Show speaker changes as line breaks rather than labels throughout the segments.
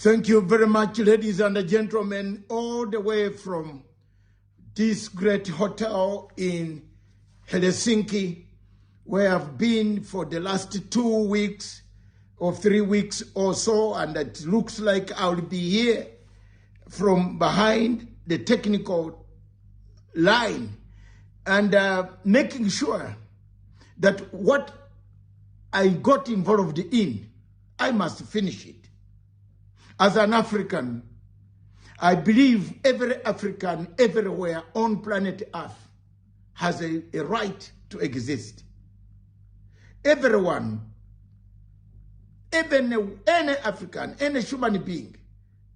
Thank you very much, ladies and gentlemen, all the way from this great hotel in Helsinki, where I've been for the last 2 weeks or 3 weeks or so, and it looks like I'll be here from behind the technical line and making sure that what I got involved in, I must finish it. As an African, I believe every African everywhere on planet Earth has a right to exist. Everyone, even any African, any human being,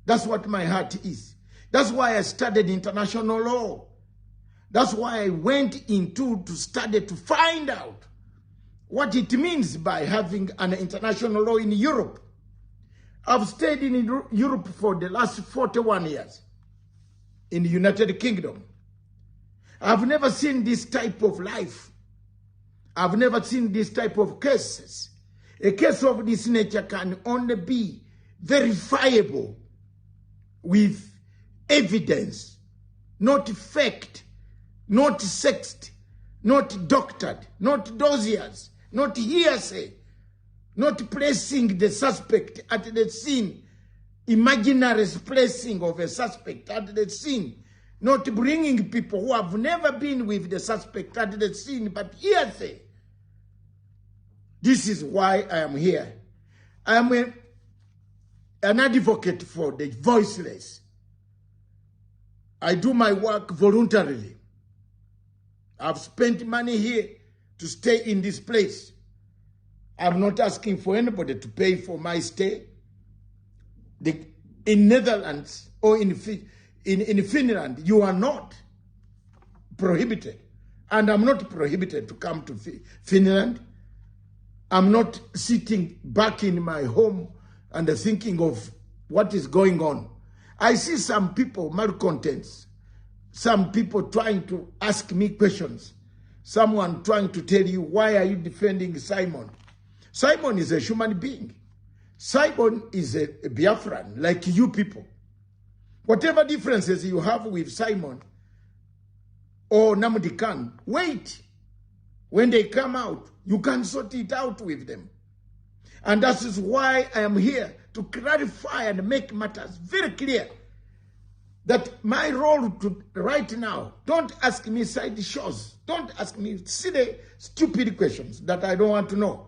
that's what my heart is. That's why I studied international law. That's why I went into to study to find out what it means by having an international law in Europe. I've stayed in Europe for the last 41 years, in the United Kingdom. I've never seen this type of life. I've never seen this type of cases. A case of this nature can only be verifiable with evidence, not fact, not sexed, not doctored, not dossiers, not hearsay, not placing the suspect at the scene, imaginary placing of a suspect at the scene, not bringing people who have never been with the suspect at the scene, but hearsay. This is why I am here. I am an advocate for the voiceless. I do my work voluntarily. I've spent money here to stay in this place. I'm not asking for anybody to pay for my stay. In Netherlands or in Finland, you are not prohibited. And I'm not prohibited to come to Finland. I'm not sitting back in my home and thinking of what is going on. I see some people, malcontents, some people trying to ask me questions. Someone trying to tell you, why are you defending Simon? Simon is a human being. Simon is a Biafran, like you people. Whatever differences you have with Simon or Nnamdi Kanu, wait. When they come out, you can sort it out with them. And that is why I am here to clarify and make matters very clear that my role right now, don't ask me side shows. Don't ask me silly, stupid questions that I don't want to know.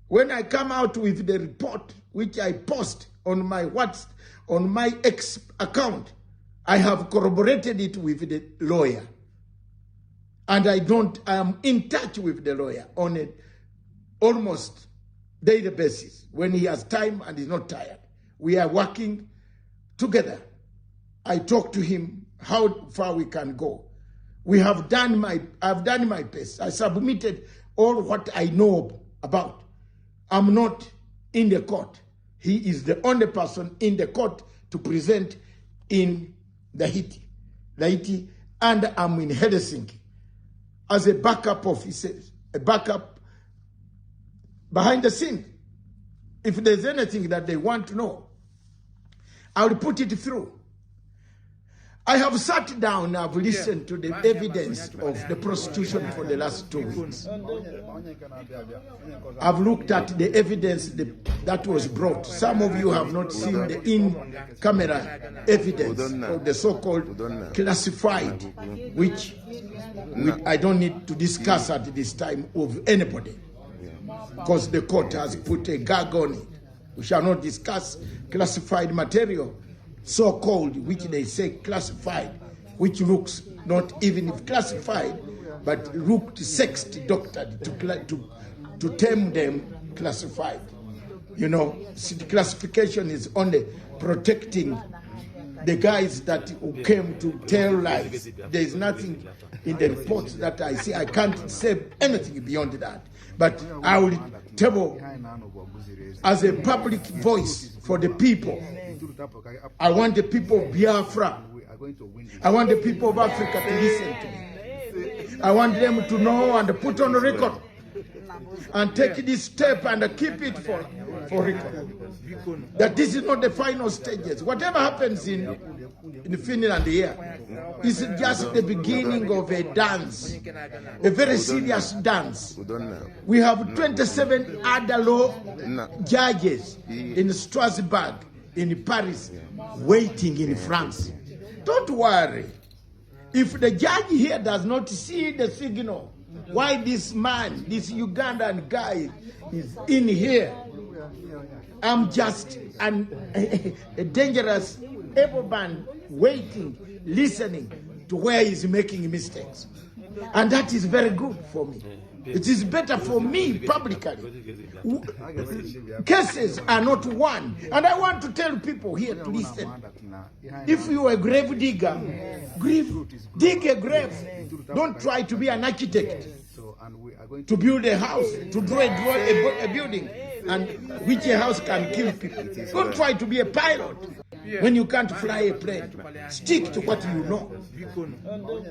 When I come out with the report, which I post on my X account, I have corroborated it with the lawyer. And I am in touch with the lawyer on an almost daily basis when he has time and is not tired. We are working together. I talk to him how far we can go. I've done my best. I submitted all what I know about. I'm not in the court. He is the only person in the court to present in the Haiti, and I'm in Helsinki as a backup officer, a backup behind the scene. If there's anything that they want to know, I'll put it through. I have sat down, I've listened to the evidence of the prosecution for the last 2 weeks. I've looked at the evidence that was brought. Some of you have not seen the in-camera evidence of the so-called classified, which I don't need to discuss at this time of anybody, because the court has put a gag on it. We shall not discuss classified material, so-called, which they say classified, which looks not even if classified, but looked sexed, doctored to term them classified. You know, classification is only protecting the guys that came to tell lies. There is nothing in the reports that I see. I can't say anything beyond that. But I will tell, as a public voice for the people, I want the people of Biafra. I want the people of Africa to listen to me. I want them to know and put on the record and take this step and keep it for record. That this is not the final stages. Whatever happens in Finland here is just the beginning of a dance, a very serious dance. We have 27 other law judges in Strasbourg, in Paris, waiting in France. Don't worry. If the judge here does not see the signal, why this man, this Ugandan guy is in here, I'm just a dangerous able man waiting, listening to where he's making mistakes. And that is very good for me. It is better for me publicly. Cases are not won. And I want to tell people here to listen. If you are a grave digger, dig a grave. Don't try to be an architect, to build a house, to draw a building, and which a house can kill people. Don't try to be a pilot when you can't fly a plane. Stick to what you know.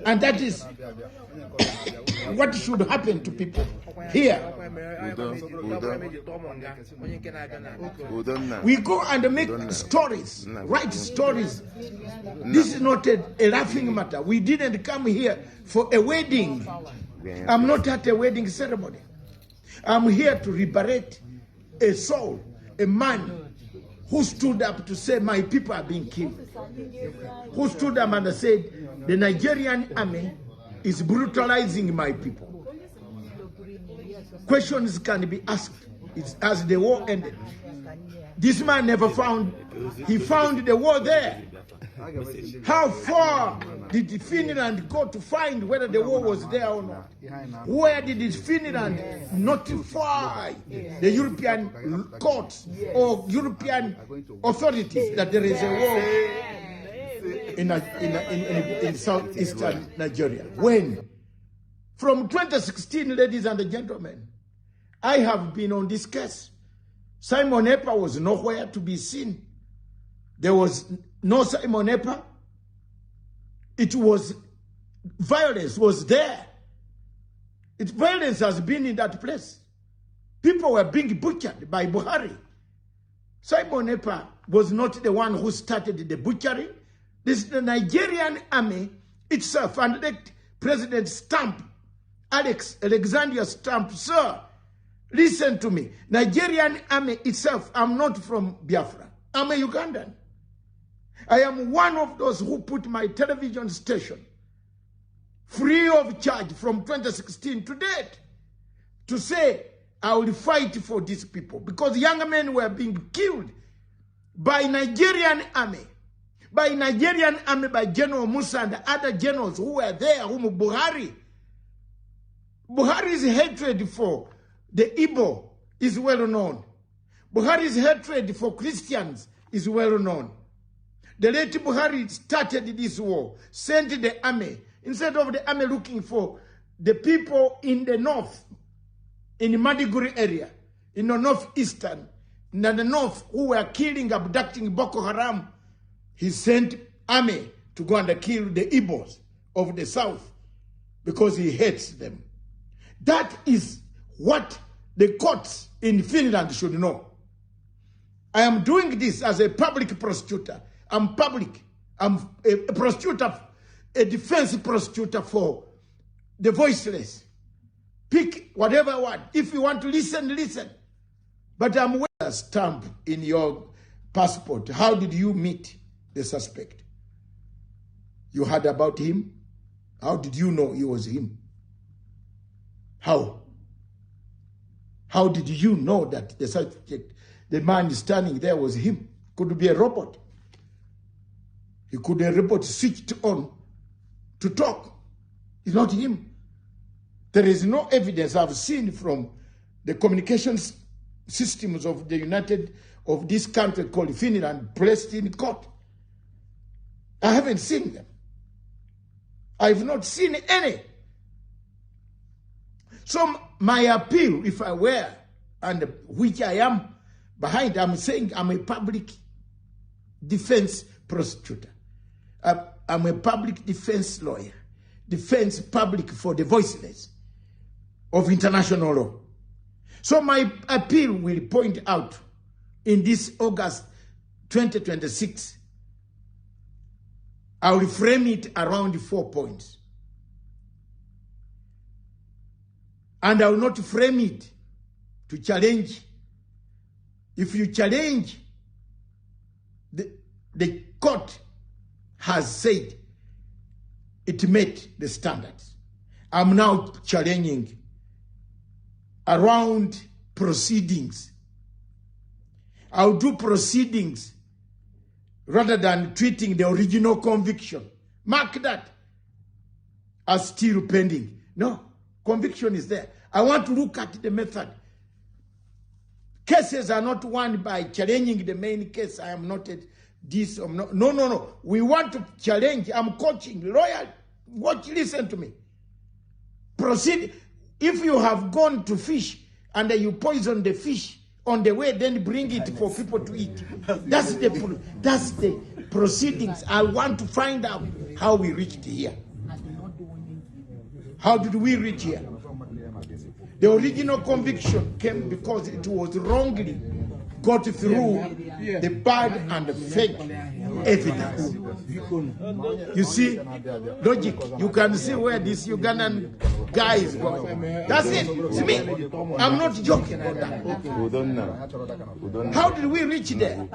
And that is what should happen to people here. We go and make stories, write stories. This is not a laughing matter. We didn't come here for a wedding. I'm not at a wedding ceremony. I'm here to liberate a soul, a man who stood up to say, my people are being killed. Who stood up and said, the Nigerian army is brutalizing my people. Questions can be asked as the war ended. This man never found, he found the war there. How far did Finland go to find whether the war was there or not? Where did Finland notify the European courts or European authorities that there is a war in southeastern Nigeria? When? From 2016, ladies and gentlemen, I have been on this case. Simonekpa was nowhere to be seen. There was no Simonekpa. It was, violence was there. Violence has been in that place. People were being butchered by Buhari. Simonekpa was not the one who started the butchering. This is the Nigerian army itself. And let President Stamp, Alexander Stamp, sir, listen to me. Nigerian army itself, I'm not from Biafra. I'm a Ugandan. I am one of those who put my television station free of charge from 2016 to date to say I will fight for these people, because young men were being killed by Nigerian army. By General Musa and other generals who were there, whom Buhari's hatred for the Igbo is well known. Buhari's hatred for Christians is well known. The late Buhari started this war, sent the army. Instead of the army looking for the people in the north, in the Maiduguri area, in the northeastern, in the north, who were killing, abducting Boko Haram, he sent army to go and kill the Igbos of the south because he hates them. That is what the courts in Finland should know. I am doing this as a public prosecutor. I'm public. I'm a prosecutor, a defense prosecutor for the voiceless. Pick whatever one. If you want to listen, listen. But I'm wearing a stamp in your passport. How did you meet the suspect? You heard about him? How did you know he was him? How? How did you know that the suspect, the man standing there, was him? Could be a robot. He could a robot switched on to talk. It's not him. There is no evidence I've seen from the communications systems of this country called Finland placed in court. I haven't seen them. I've not seen any. So my appeal, if I were, and which I am behind, I'm saying I'm a public defense prosecutor. I'm a public defense lawyer. Defense public for the voiceless of international law. So my appeal will point out in this August 2026, I will frame it around 4 points. And I will not frame it to challenge. If you challenge, the court has said it met the standards. I'm now challenging around proceedings. I'll do proceedings rather than treating the original conviction. Mark that as still pending. No, conviction is there. I want to look at the method. Cases are not won by challenging the main case. I am not at this. No. We want to challenge. I'm coaching. Lawyer, listen to me. Proceed. If you have gone to fish and you poison the fish on the way, then bring it for people to eat. That's the proceedings. I want to find out how we reached here. How did we reach here? The original conviction came because it was wrongly got through the bad and the fake evidence. You see, logic. You can see where this Ugandan guy is going. That's it. It's me. I'm not joking about that. How did we reach there?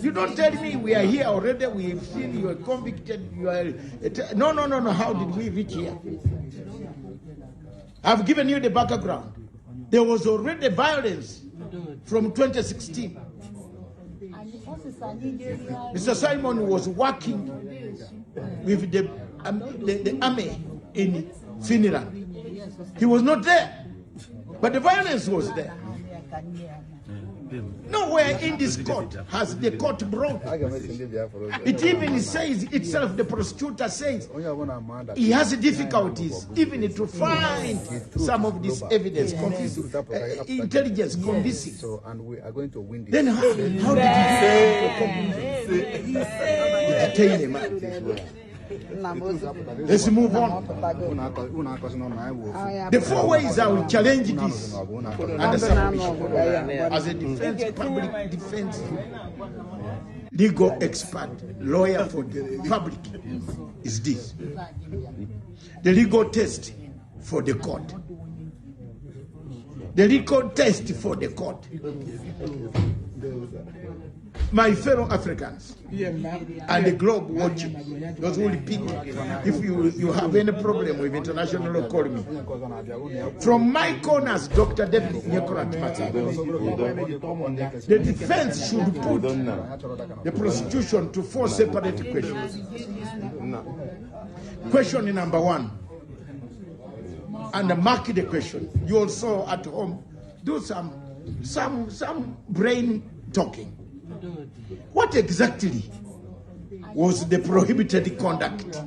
You don't tell me we are here already. We've seen you are convicted. You are no. How did we reach here? I've given you the background. There was already violence from 2016. Mr. Simon was working with the army in Finland. He was not there, but the violence was there. Nowhere in this court has the court brought. It even says itself, the prosecutor says, he has difficulties even to find some of this evidence, intelligence convincing. Then how did you detain a man? Let's move on. The 4 ways I will challenge this under submission as a defense, public defense, legal expert, lawyer for the public is this. The legal test for the court. The legal test for the court. My fellow Africans and the globe watching, those who repeat, if you have any problem with international law, call me. From my corners, Dr. David Masanga, the defense should put the prosecution to 4 separate questions. Question number 1, and mark the question. You also at home do some brain talking. What exactly was the prohibited conduct?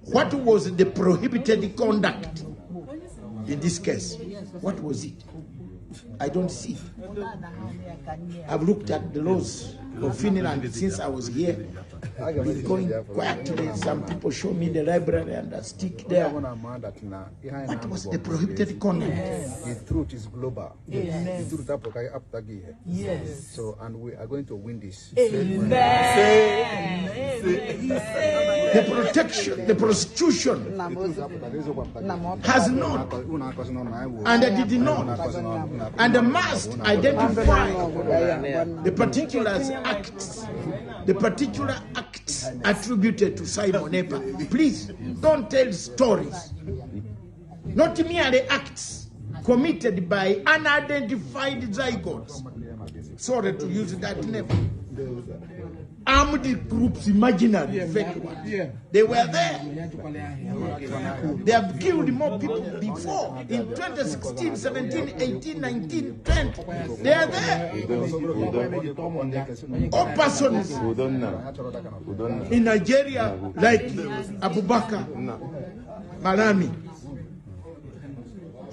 What was the prohibited conduct in this case? What was it? I don't see. I've looked at the laws of Finland since I was here. Been going quietly. Some people show me the library and I stick there. What was the prohibited conduct?
The truth is global. Yes. So, and we are going to win this.
The protection, the prosecution has not and did not and must identify the particular acts attributed to simonekpa. Please don't tell stories. Not merely acts committed by unidentified zygotes. Sorry to use that name. Armed groups, imaginary, fake ones. They were there. They have killed more people before. In 2016, 17, 18, 19, 20. They are there. All persons in Nigeria, like Abubakar Malami,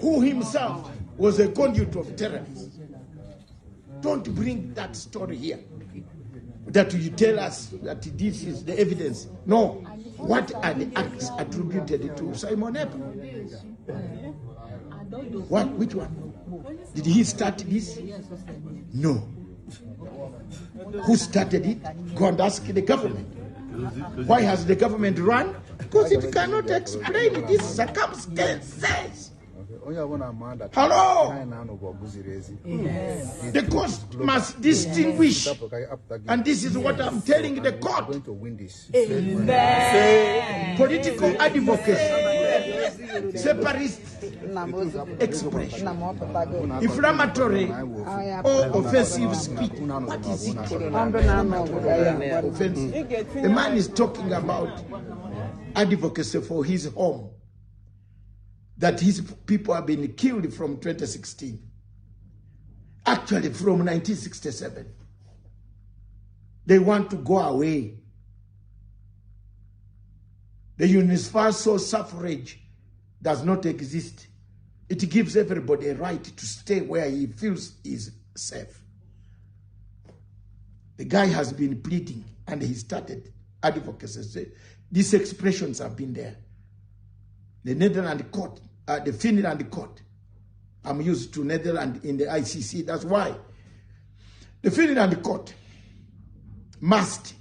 who himself was a conduit of terrorists. Don't bring that story here. That you tell us that this is the evidence. No. What are the acts attributed to simonekpa? What? Which one? Did he start this? No. Who started it? Go and ask the government. Why has the government run? Because it cannot explain these circumstances. Hello? The court must distinguish. And this is what I'm telling the court. Political advocacy, separatist expression, inflammatory or offensive speech. What is it? Offensive. The man is talking about advocacy for his home, that his people have been killed from 2016. Actually, from 1967. They want to go away. The universal suffrage does not exist. It gives everybody a right to stay where he feels is safe. The guy has been pleading and he started advocacy. These expressions have been there. The Netherlands court, the Finland court. I'm used to Netherlands in the ICC. That's why the Finland court must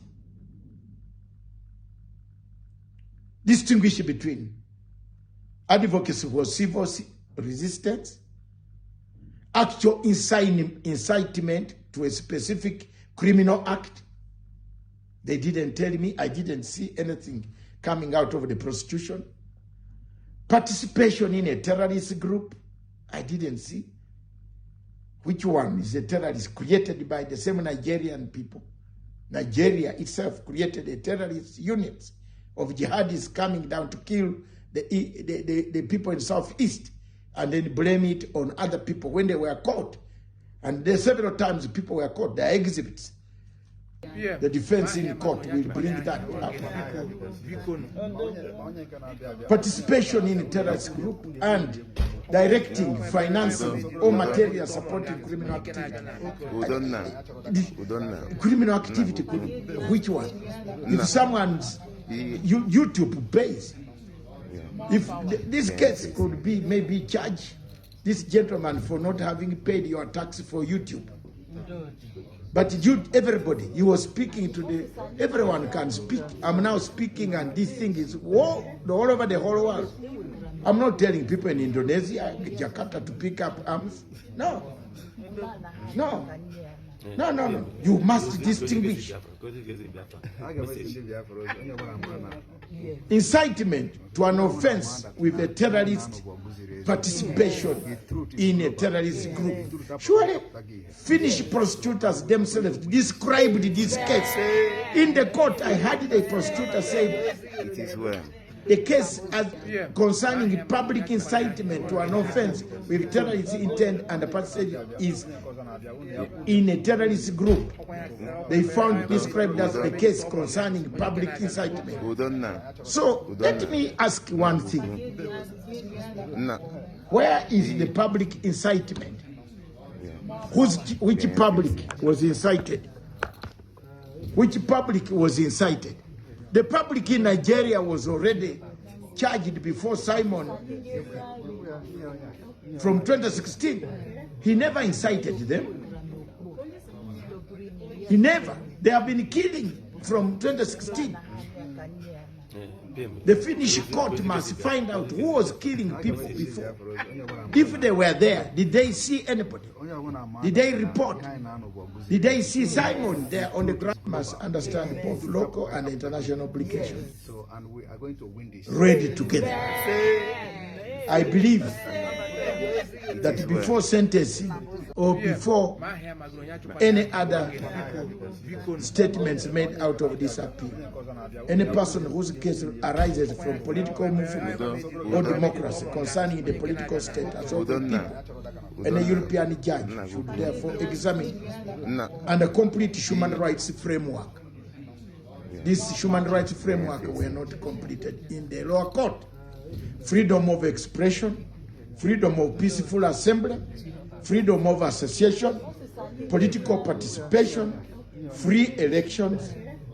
distinguish between advocacy for civil resistance, actual incitement to a specific criminal act. They didn't tell me. I didn't see anything coming out of the prosecution. Participation in a terrorist group. I didn't see. Which one is a terrorist created by the same Nigerian people? Nigeria itself created a terrorist unit of jihadis coming down to kill the people in Southeast and then blame it on other people when they were caught. And there several times people were caught. There are exhibits. Yeah. The defense in court will bring that up. Participation in a terrorist group and directing, financing, or material supporting criminal activity. Criminal activity, which one? If someone's YouTube pays, if this case could be maybe charge this gentleman for not having paid your tax for YouTube. But everybody, you were speaking to everyone can speak. I'm now speaking and this thing is all over the whole world. I'm not telling people in Indonesia, Jakarta to pick up arms. No. You must distinguish. Incitement to an offense with a terrorist participation in a terrorist group. Surely, Finnish prosecutors themselves described this case. In the court, I heard the prosecutor say it is well. The case as concerning public incitement to an offense with terrorist intent and participation is in a terrorist group. They found described as the case concerning public incitement. So let me ask one thing. Where is the public incitement? Which public was incited? Which public was incited? The public in Nigeria was already charged before Simon from 2016. He never incited them. He never. They have been killing from 2016. The Finnish court must find out who was killing people before. If they were there, did they see anybody? Did they report? Did they see Simon there on the ground? Must understand both local and international obligations.
And we are going to win this.
Ready together. I believe that before sentencing or before any other statements made out of this appeal, any person whose case arises from political movement or democracy concerning the political status of the people, and a European judge should therefore examine and a complete human rights framework. This human rights framework were not completed in the lower court. Freedom of expression, freedom of peaceful assembly, freedom of association, political participation, free elections,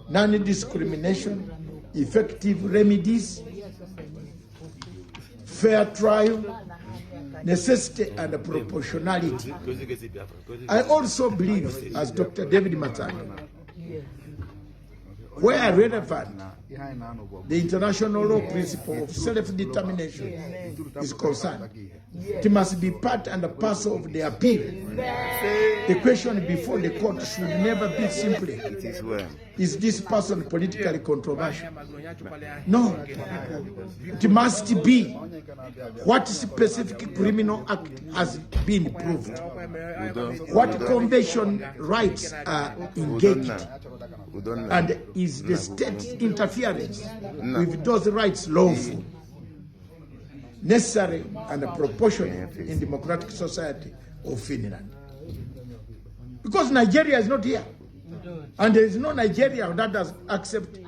non-discrimination, effective remedies, fair trial, necessity and proportionality. I also believe, as Dr. David Masanga, where relevant, the international law principle of self-determination is concerned. It must be part and parcel of the appeal. The question before the court should never be simply, is this person politically controversial? No. It must be, what specific criminal act has been proved? What convention rights are engaged? And is the state interference with those rights lawful, necessary, and proportionate in democratic society of Finland? Because Nigeria is not here. And there is no Nigeria that does accept.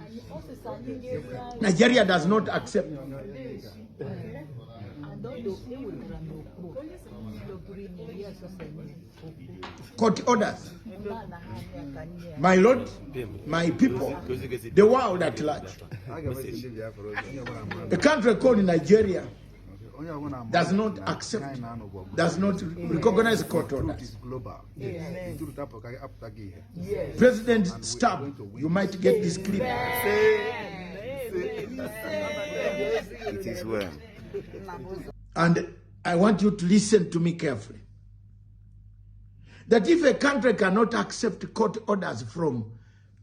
Nigeria does not accept. Court orders. My Lord, my people, the world at large. A country called Nigeria does not accept, does not recognize court orders. President Stab, you might get this clip.
It is well.
And I want you to listen to me carefully. That if a country cannot accept court orders from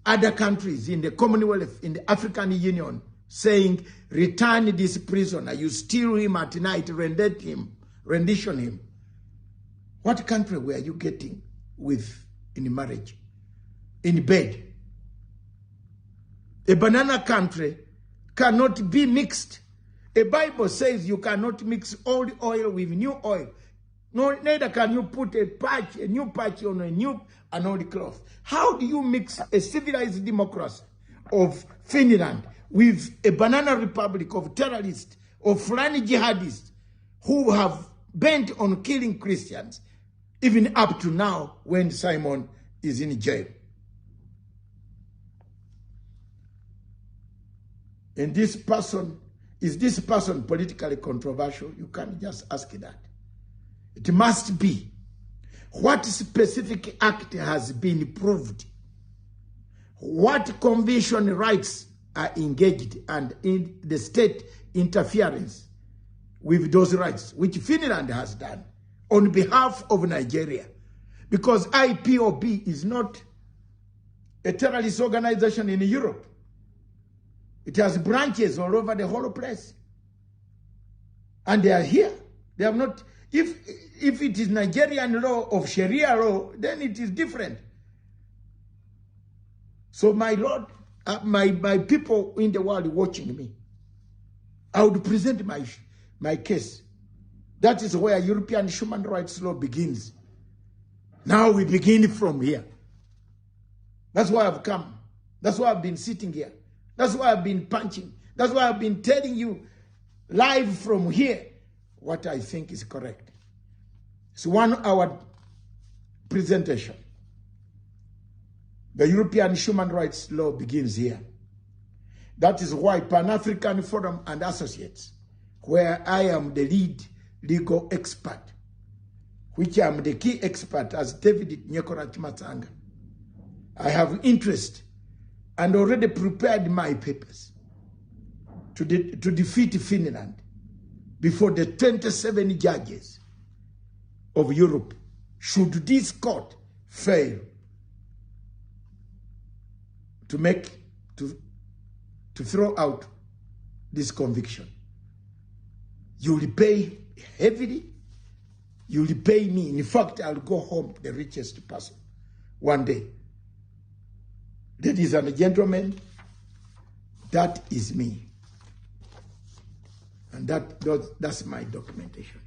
other countries in the Commonwealth, in the African Union, saying, return this prisoner, you steal him at night, rendition him. What country were you getting with in marriage, in bed? A banana country cannot be mixed. The Bible says you cannot mix old oil with new oil. No, neither can you put a new patch on an old cloth. How do you mix a civilized democracy of Finland with a banana republic of terrorists, of Fulani jihadists who have bent on killing Christians, even up to now when Simon is in jail? And is this person politically controversial? You can't just ask that. It must be, what specific act has been proved? What convention rights are engaged and in the state interference with those rights, which Finland has done on behalf of Nigeria? Because IPOB is not a terrorist organization in Europe. It has branches all over the whole place. And they are here. They have not... If it is Nigerian law of Sharia law, then it is different. So my Lord, my people in the world watching me, I would present my case. That is where European human rights law begins. Now we begin from here. That's why I've come. That's why I've been sitting here. That's why I've been punching. That's why I've been telling you live from here what I think is correct. It's 1 hour presentation. The European human rights law begins here. That is why Pan-African Forum and Associates, where I am the lead legal expert, which I am the key expert as David Masanga, I have interest and already prepared my papers to defeat Finland before the 27 judges of Europe, should this court fail to throw out this conviction. You will pay heavily, you will pay me. In fact, I'll go home the richest person one day. Ladies and gentlemen, that is me. And that's my documentation.